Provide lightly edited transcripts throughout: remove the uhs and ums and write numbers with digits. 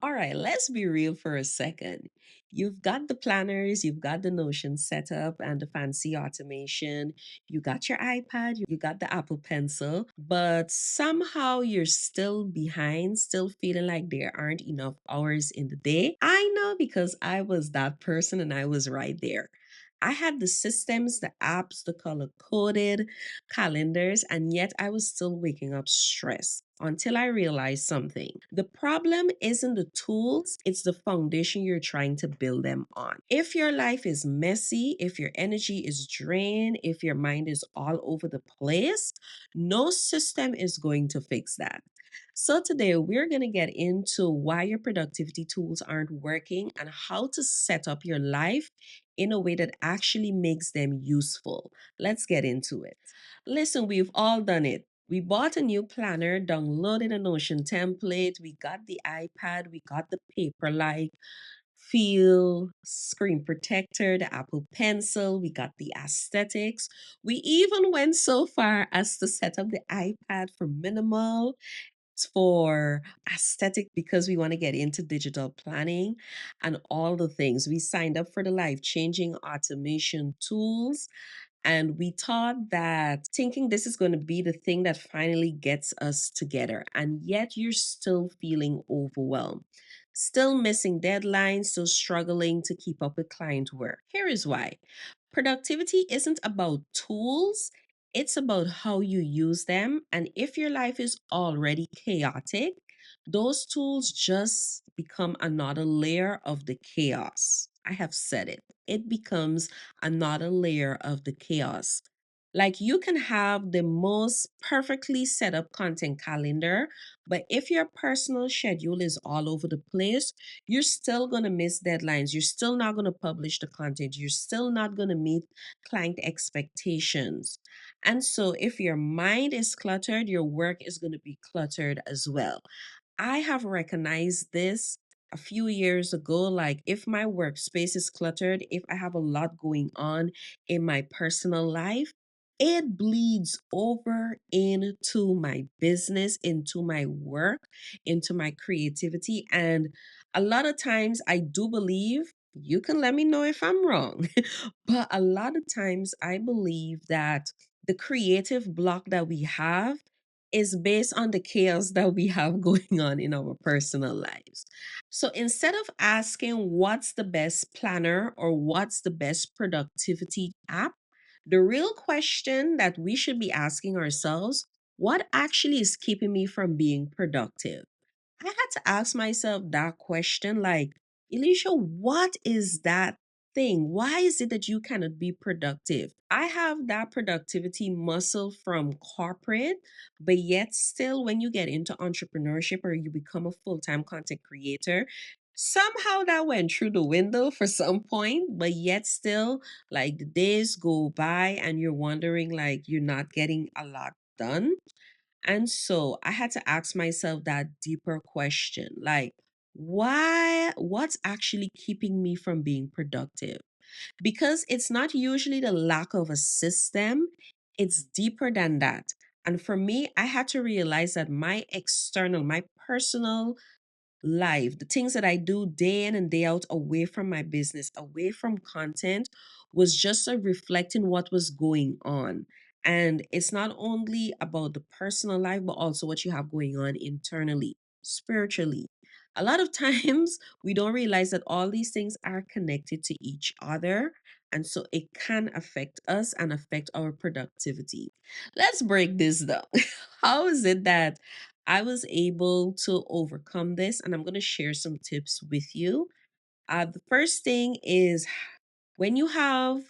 All right, let's be real for a second. You've got the planners, you've got the Notion setup and the fancy automation, you got your iPad, you got the Apple Pencil, but somehow you're still behind, still feeling like there aren't enough hours in the day. I know because I was that person and I was right there. I had the systems, the apps, the color coded calendars, and yet I was still waking up stressed until I realized something. The problem isn't the tools, it's the foundation you're trying to build them on. If your life is messy, if your energy is drained, if your mind is all over the place, no system is going to fix that. So, today we're going to get into why your productivity tools aren't working and how to set up your life in a way that actually makes them useful. Let's get into it. Listen, we've all done it. We bought a new planner, downloaded a Notion template, we got the iPad, we got the paper-like feel, screen protector, the Apple Pencil, we got the aesthetics. We even went so far as to set up the iPad for minimal, for aesthetic because we want to get into digital planning and all the things. We signed up for the life-changing automation tools and we thought that thinking this is going to be the thing that finally gets us together. And yet you're still feeling overwhelmed, still missing deadlines, still struggling to keep up with client work. Here is why. Productivity isn't about tools, it's about how you use them. And if your life is already chaotic, those tools just become another layer of the chaos. I have said it. It becomes another layer of the chaos. Like you can have the most perfectly set up content calendar, but if your personal schedule is all over the place, you're still going to miss deadlines. You're still not going to publish the content. You're still not going to meet client expectations. And so, if your mind is cluttered, your work is going to be cluttered as well. I have recognized this a few years ago. Like, if my workspace is cluttered, if I have a lot going on in my personal life, it bleeds over into my business, into my work, into my creativity. And a lot of times, I do believe, you can let me know if I'm wrong, but a lot of times, I believe that the creative block that we have is based on the chaos that we have going on in our personal lives. So instead of asking what's the best planner or what's the best productivity app, the real question that we should be asking ourselves, what actually is keeping me from being productive? I had to ask myself that question like, Elisha, what is that thing? Why is it that you cannot be productive? I have that productivity muscle from corporate, but yet still, when you get into entrepreneurship or you become a full time content creator, somehow that went through the window for some point, but yet still, like the days go by and you're wondering, like, you're not getting a lot done. And so I had to ask myself that deeper question like, what's actually keeping me from being productive? Because it's not usually the lack of a system, it's deeper than that. And for me, I had to realize that my external, my personal life, the things that I do day in and day out away from my business, away from content, was just a reflecting what was going on. And it's not only about the personal life, but also what you have going on internally, spiritually. A lot of times we don't realize that all these things are connected to each other. And so it can affect us and affect our productivity. Let's break this down. How is it that I was able to overcome this, and I'm going to share some tips with you. The first thing is when you have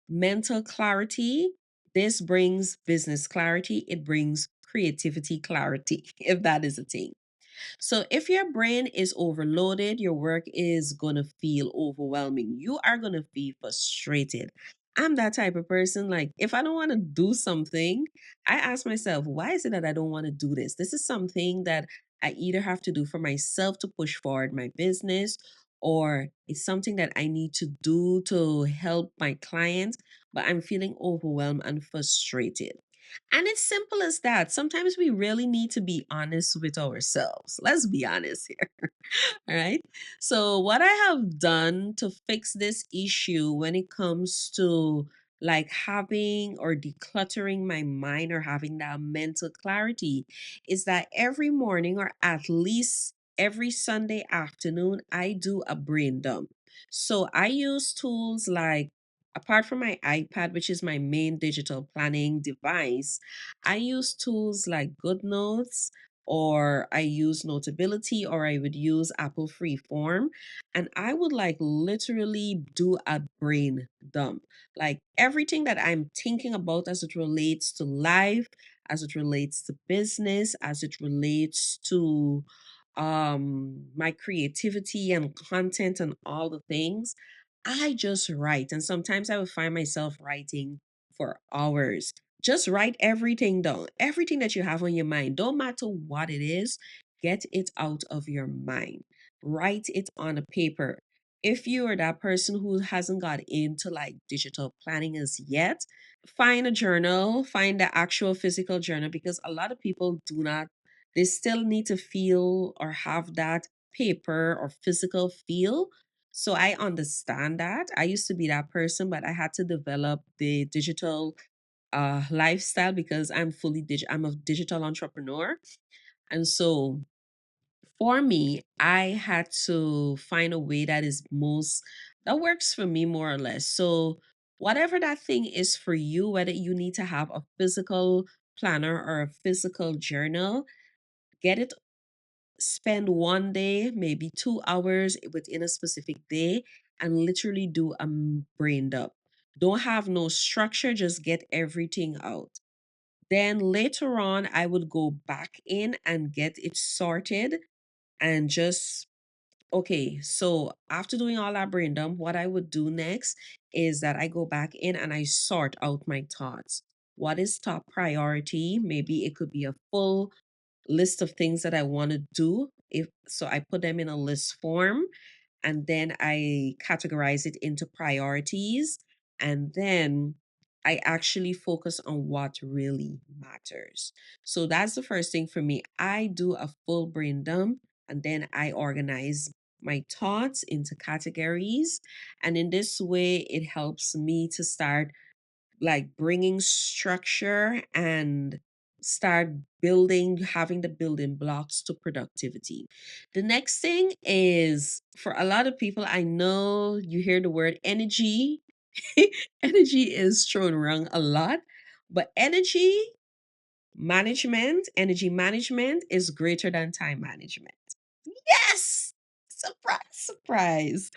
mental clarity, this brings business clarity, it brings creativity clarity, if that is a thing. So if your brain is overloaded, your work is going to feel overwhelming. You are going to feel frustrated. I'm that type of person. Like, if I don't want to do something, I ask myself, why is it that I don't want to do this? This is something that I either have to do for myself to push forward my business, or it's something that I need to do to help my clients, but I'm feeling overwhelmed and frustrated. And it's simple as that. Sometimes we really need to be honest with ourselves. Let's be honest here. All right. So, what I have done to fix this issue when it comes to like having or decluttering my mind or having that mental clarity is that every morning or at least every Sunday afternoon, I do a brain dump. So, I use tools like, apart from my iPad, which is my main digital planning device, I use tools like GoodNotes, or I use Notability, or I would use Apple Freeform. And I would like literally do a brain dump. Like everything that I'm thinking about as it relates to life, as it relates to business, as it relates to my creativity and content and all the things, I just write. And sometimes I will find myself writing for hours. Just write everything down, everything that you have on your mind. Don't matter what it is, get it out of your mind. Write it on a paper. If you are that person who hasn't got into like digital planning as yet, find a journal, find the actual physical journal, because a lot of people do not, they still need to feel or have that paper or physical feel. So I understand that. I used to be that person, but I had to develop the digital lifestyle because I'm a digital entrepreneur. And so for me, I had to find a way that is most, that works for me more or less. So whatever that thing is for you, whether you need to have a physical planner or a physical journal, get it, spend one day, maybe 2 hours within a specific day, and literally do a brain dump. Don't have no structure, just get everything out. Then later on, I would go back in and get it sorted and just, okay. So after doing all that brain dump, what I would do next is that I go back in and I sort out my thoughts. What is top priority? Maybe it could be a full list of things that I want to do. If so, I put them in a list form, and then I categorize it into priorities, and then I actually focus on what really matters. So that's the first thing for me. I do a full brain dump, and then I organize my thoughts into categories, and in this way it helps me to start like bringing structure and start building, having the building blocks to productivity. The next thing is, for a lot of people, I know you hear the word energy. Energy is thrown around a lot, but energy management is greater than time management. Yes! Surprise, surprise.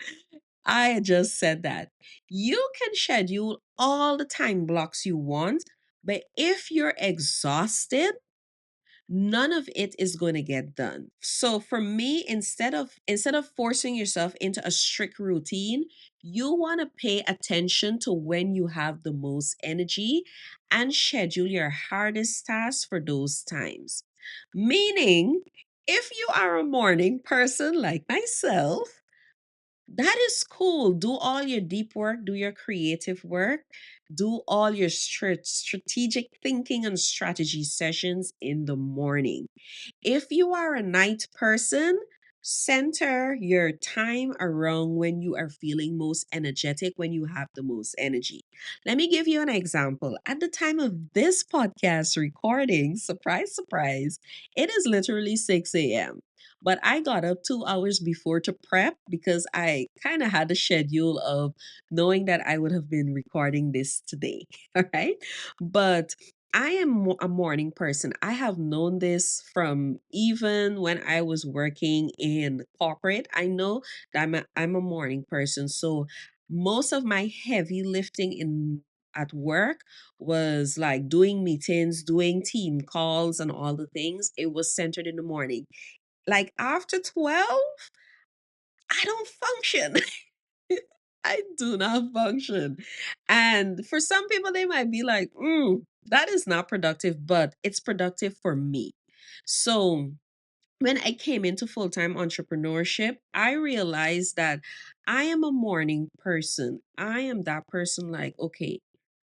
I just said that. You can schedule all the time blocks you want, but if you're exhausted, none of it is going to get done. So for me, instead of forcing yourself into a strict routine, you want to pay attention to when you have the most energy and schedule your hardest tasks for those times. Meaning, if you are a morning person like myself, that is cool. Do all your deep work, do your creative work, do all your strategic thinking and strategy sessions in the morning. If you are a night person, center your time around when you are feeling most energetic, when you have the most energy. Let me give you an example. At the time of this podcast recording, surprise, surprise, it is literally 6 a.m. But I got up 2 hours before to prep because I kind of had a schedule of knowing that I would have been recording this today. All right. But I am a morning person. I have known this from even when I was working in corporate. I know that I'm a morning person. So most of my heavy lifting in at work was like doing meetings, doing team calls and all the things. It was centered in the morning. Like after 12, I don't function. I do not function. And for some people, they might be like, that is not productive, but it's productive for me. So when I came into full time entrepreneurship, I realized that I am a morning person. I am that person like, okay,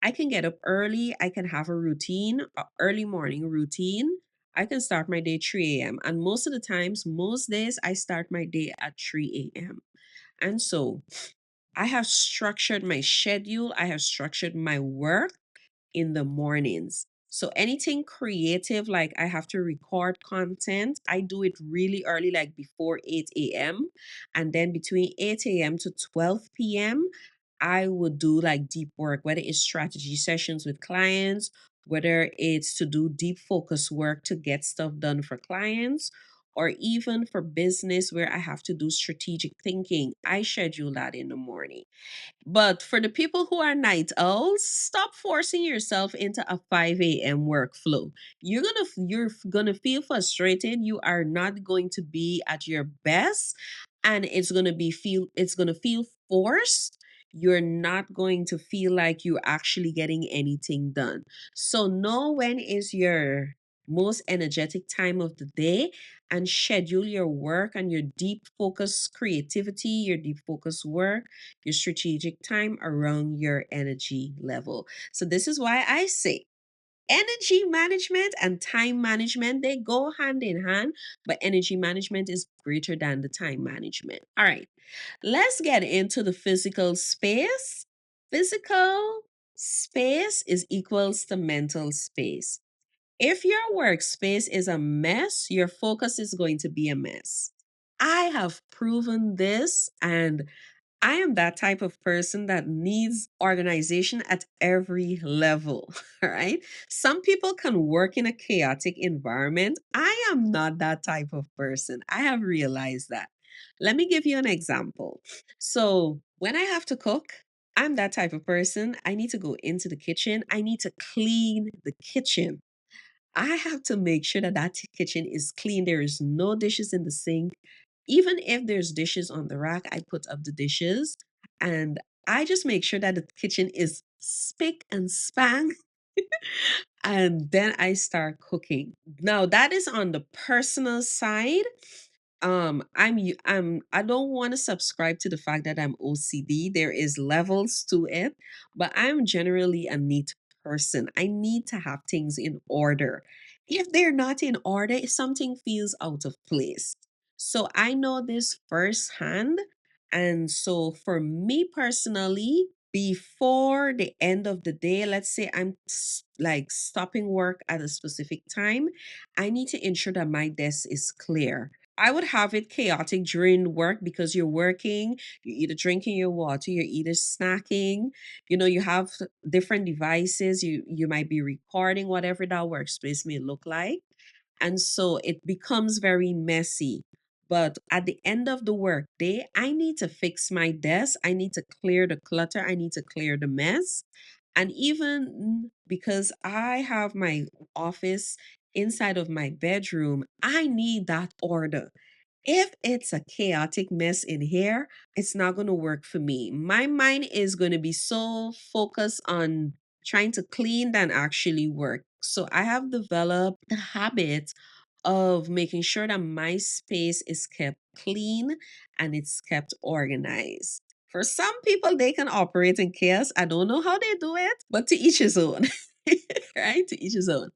I can get up early. I can have a routine, a early morning routine. I can start my day 3 a.m. And most of the times, most days, I start my day at 3 a.m. And so I have structured my schedule. I have structured my work in the mornings. So anything creative, like I have to record content, I do it really early, like before 8 a.m. And then between 8 a.m. to 12 p.m., I would do like deep work, whether it's strategy sessions with clients, whether it's to do deep focus work to get stuff done for clients, or even for business where I have to do strategic thinking. I schedule that in the morning. But for the people who are night owls, stop forcing yourself into a 5 a.m. workflow. You're gonna feel frustrated. You are not going to be at your best, and it's gonna feel forced. You're not going to feel like you're actually getting anything done. So know when is your most energetic time of the day, and schedule your work and your deep focus creativity, your deep focus work, your strategic time around your energy level. So this is why I say energy management and time management, they go hand in hand, but energy management is greater than the time management. All right. Let's get into the physical space. Physical space is equals to mental space. If your workspace is a mess, your focus is going to be a mess. I have proven this, and I am that type of person that needs organization at every level. All right. Some people can work in a chaotic environment. I am not that type of person. I have realized that. Let me give you an example. So, when I have to cook, I'm that type of person. I need to go into the kitchen, I need to clean the kitchen. I have to make sure that kitchen is clean. There is no dishes in the sink. Even if there's dishes on the rack, I put up the dishes, and I just make sure that the kitchen is spick and span, and then I start cooking. Now that is on the personal side. I don't want to subscribe to the fact that I'm OCD. There is levels to it, but I'm generally a neat person. I need to have things in order. If they're not in order, if something feels out of place. So I know this firsthand. And so for me personally, before the end of the day, let's say like stopping work at a specific time, I need to ensure that my desk is clear. I would have it chaotic during work because you're working, you're either drinking your water, you're either snacking, you have different devices, you might be recording whatever that workspace may look like. And so it becomes very messy. But at the end of the workday, I need to fix my desk. I need to clear the clutter. I need to clear the mess. And even because I have my office inside of my bedroom, I need that order. If it's a chaotic mess in here, it's not going to work for me. My mind is going to be so focused on trying to clean than actually work. So I have developed the habit of making sure that my space is kept clean and it's kept organized. For some people, they can operate in chaos. I don't know how they do it, but to each his own. Right? To each his own.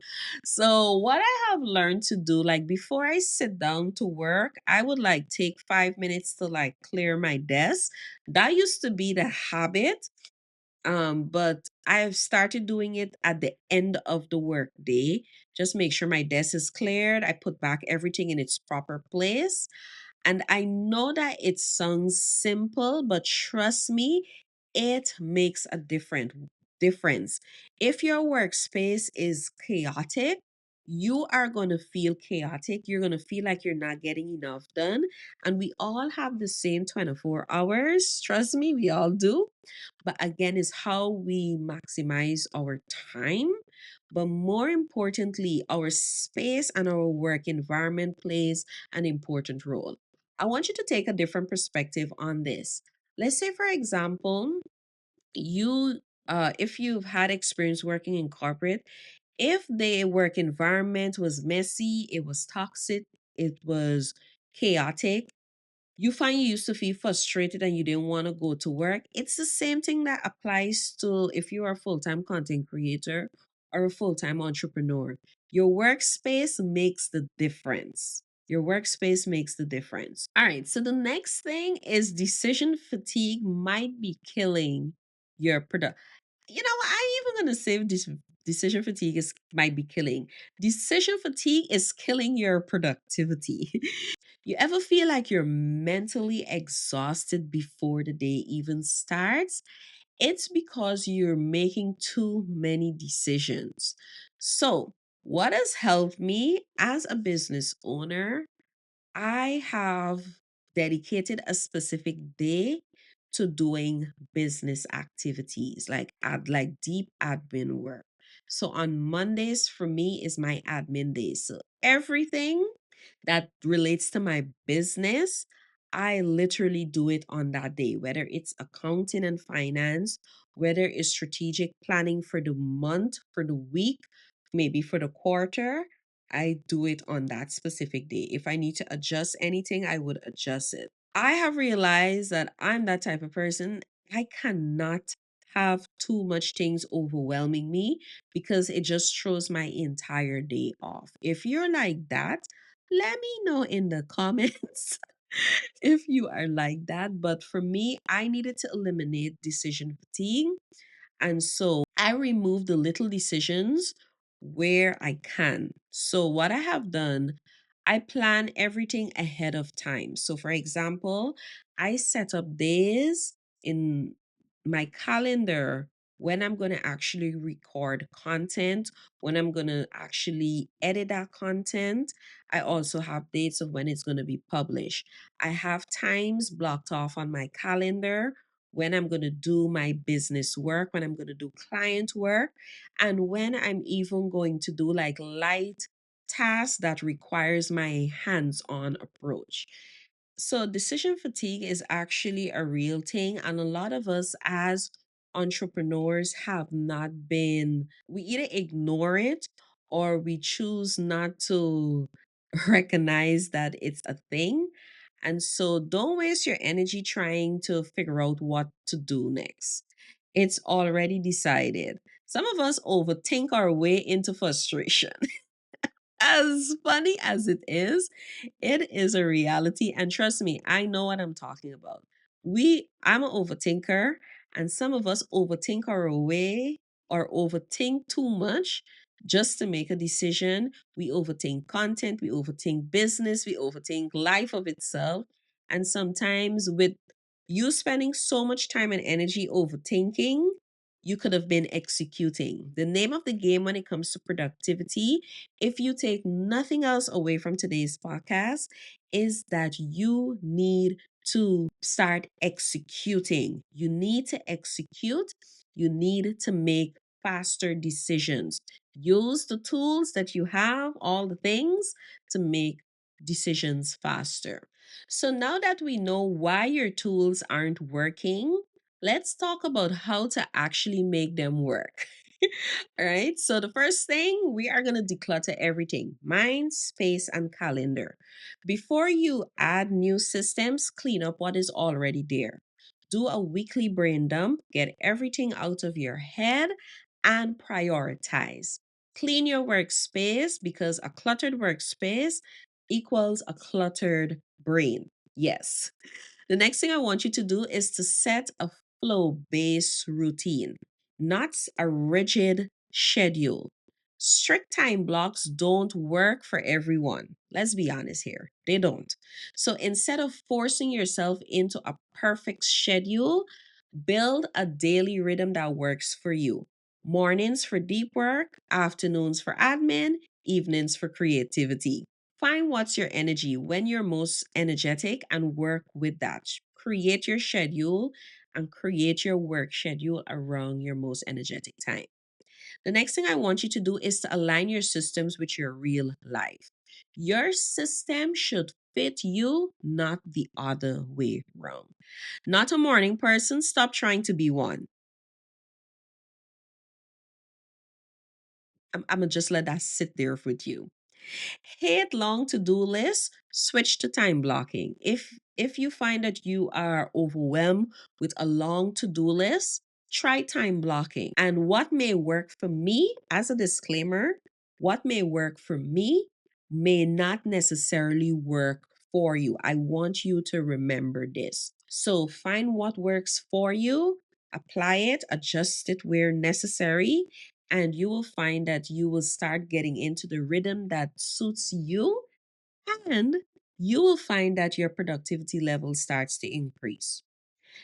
So, what I have learned to do, like before I sit down to work, I would like take 5 minutes to like clear my desk. That used to be the habit. But I've started doing it at the end of the work day. Just make sure my desk is cleared. I put back everything in its proper place. And I know that it sounds simple, but trust me, it makes a difference. If your workspace is chaotic, you are going to feel chaotic. You're going to feel like you're not getting enough done. And we all have the same 24 hours. Trust me, we all do. But again, is how we maximize our time. But more importantly, our space and our work environment plays an important role. I want you to take a different perspective on this. Let's say, for example, if you've had experience working in corporate, if the work environment was messy, it was toxic, it was chaotic, You find you used to feel frustrated and you didn't want to go to work. It's the same thing that applies to if you are a full time content creator or a full time entrepreneur. Your workspace makes the difference. Your workspace makes the difference. All right. So the next thing is decision fatigue might be killing your product. You know what? I'm even going to say this decision fatigue is might be killing. Decision fatigue is killing your productivity. You ever feel like you're mentally exhausted before the day even starts? It's because you're making too many decisions. So, what has helped me as a business owner, I have dedicated a specific day to doing business activities like deep admin work. So on Mondays for me is my admin day. So everything that relates to my business, I literally do it on that day, whether it's accounting and finance, whether it's strategic planning for the month, for the week, maybe for the quarter. I do it on that specific day. If I need to adjust anything, I would adjust it. I have realized that I'm that type of person. I cannot have too much things overwhelming me because it just throws my entire day off. If you're like that, let me know in the comments if you are like that. But for me, I needed to eliminate decision fatigue. And so I remove the little decisions where I can. So, what I have done, I plan everything ahead of time. So, for example, I set up days in my calendar when I'm going to actually record content, when I'm going to actually edit that content. I also have dates of when it's going to be published. I have times blocked off on my calendar when I'm going to do my business work, when I'm going to do client work, and when I'm even going to do like light tasks that requires my hands-on approach. So decision fatigue is actually a real thing, and a lot of us as entrepreneurs have not been, we either ignore it or we choose not to recognize that it's a thing. And so don't waste your energy trying to figure out what to do next. It's already decided. Some of us overthink our way into frustration. As funny as it is a reality. And trust me, I know what I'm talking about. I'm an overthinker, and some of us overthink our way or overthink too much just to make a decision. We overthink content, we overthink business, we overthink life of itself. And sometimes with you spending so much time and energy overthinking, you could have been executing. The name of the game when it comes to productivity, if you take nothing else away from today's podcast, is that you need to start executing. You need to execute. You need to make faster decisions. Use the tools that you have, all the things to make decisions faster. So now that we know why your tools aren't working, let's talk about how to actually make them work. All right. So the first thing, we are going to declutter everything: mind, space, and calendar. Before you add new systems, clean up what is already there. Do a weekly brain dump, get everything out of your head, and prioritize. Clean your workspace because a cluttered workspace equals a cluttered brain. Yes. The next thing I want you to do is to set a flow based routine, not a rigid schedule. Strict time blocks don't work for everyone. Let's be honest here. They don't. So instead of forcing yourself into a perfect schedule, build a daily rhythm that works for you. Mornings for deep work, afternoons for admin, evenings for creativity. Find what's your energy, when you're most energetic, and work with that. Create your schedule and create your work schedule around your most energetic time. The next thing I want you to do is to align your systems with your real life. Your system should fit you, not the other way around. Not a morning person, stop trying to be one. I'm going to just let that sit there with you. Hate long to-do lists, switch to time blocking. If you find that you are overwhelmed with a long to-do list, try time blocking. And what may work for me, as a disclaimer, what may work for me may not necessarily work for you. I want you to remember this. So find what works for you, apply it, adjust it where necessary, and you will find that you will start getting into the rhythm that suits you, and you will find that your productivity level starts to increase.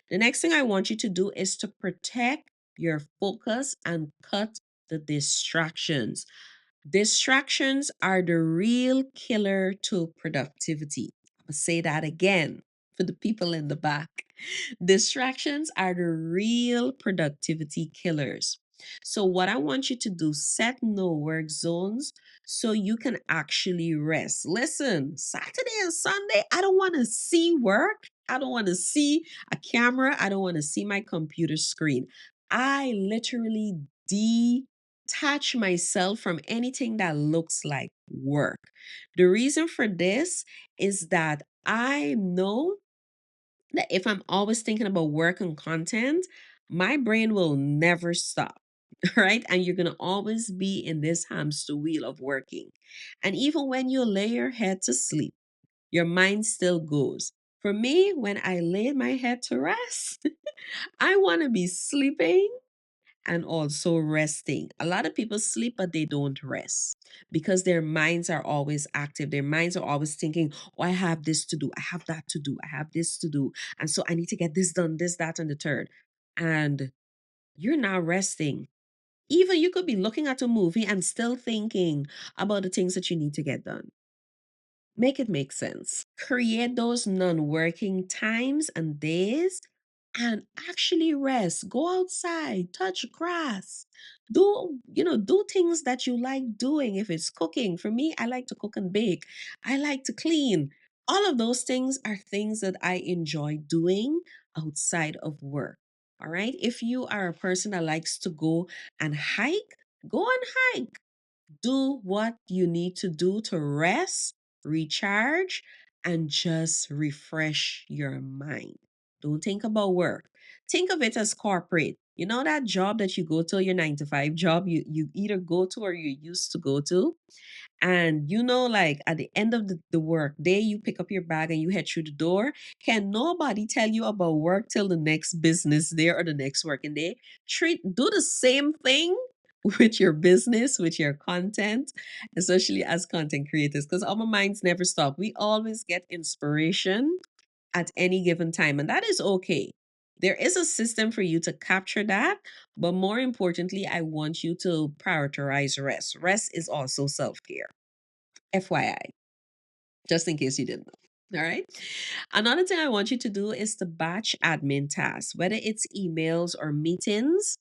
The next thing I want you to do is to protect your focus and cut the distractions. Distractions are the real killer to productivity. I'll say that again for the people in the back. Distractions are the real productivity killers. So, what I want you to do, set no work zones so you can actually rest. Listen, Saturday and Sunday, I don't want to see work. I don't want to see a camera. I don't want to see my computer screen. I literally detach myself from anything that looks like work. The reason for this is that I know that if I'm always thinking about work and content, my brain will never stop. Right? And you're going to always be in this hamster wheel of working. And even when you lay your head to sleep, your mind still goes. For me, when I lay my head to rest, I want to be sleeping and also resting. A lot of people sleep, but they don't rest because their minds are always active. Their minds are always thinking, oh, I have this to do. I have that to do. I have this to do. And so I need to get this done, this, that, and the third. And you're not resting. Even you could be looking at a movie and still thinking about the things that you need to get done. Make it make sense. Create those non working times and days and actually rest. Go outside, touch grass. Do things that you like doing. If it's cooking, for me, I like to cook and bake. I like to clean. All of those things are things that I enjoy doing outside of work. All right. If you are a person that likes to go and hike, go and hike. Do what you need to do to rest, recharge, and just refresh your mind. Don't think about work. Think of it as corporate. You know that job that you go to, your 9 to 5 job you either go to or you used to go to? And like at the end of the work day, you pick up your bag and you head through the door. Can nobody tell you about work till the next business day or the next working day? Do the same thing with your business, with your content, especially as content creators, because our minds never stop. We always get inspiration at any given time, and that is okay. There is a system for you to capture that, but more importantly, I want you to prioritize rest. Rest is also self care. FYI, just in case you didn't know. All right. Another thing I want you to do is to batch admin tasks, whether it's emails or meetings.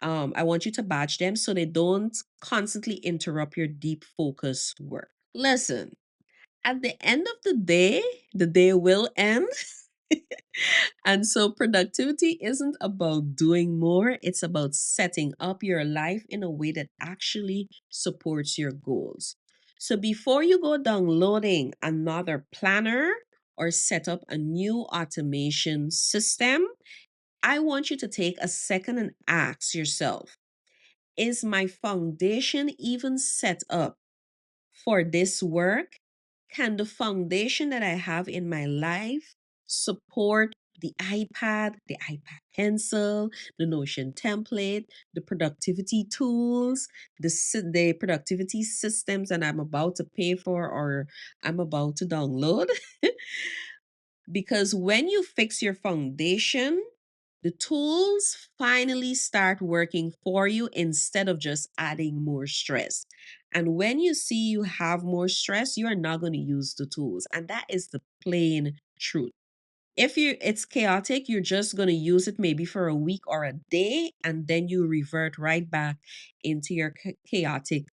I want you to batch them so they don't constantly interrupt your deep focus work. Listen, at the end of the day will end. And so productivity isn't about doing more, it's about setting up your life in a way that actually supports your goals. So before you go downloading another planner or set up a new automation system, I want you to take a second and ask yourself, is my foundation even set up for this work? Can the foundation that I have in my life support the iPad pencil, the Notion template, the productivity tools, the productivity systems that I'm about to pay for or I'm about to download? Because when you fix your foundation, the tools finally start working for you instead of just adding more stress. And when you see you have more stress, you are not going to use the tools. And that is the plain truth. If it's chaotic, you're just going to use it maybe for a week or a day, and then you revert right back into your chaotic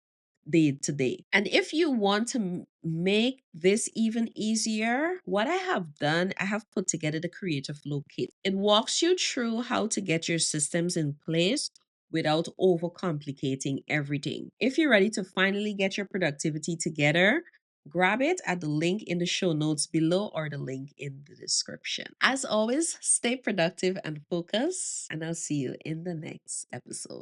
day to day. And if you want to make this even easier, what I have done, I have put together the Creative Flow Kit. It walks you through how to get your systems in place without overcomplicating everything. If you're ready to finally get your productivity together, grab it at the link in the show notes below or the link in the description. As always, stay productive and focused, and I'll see you in the next episode.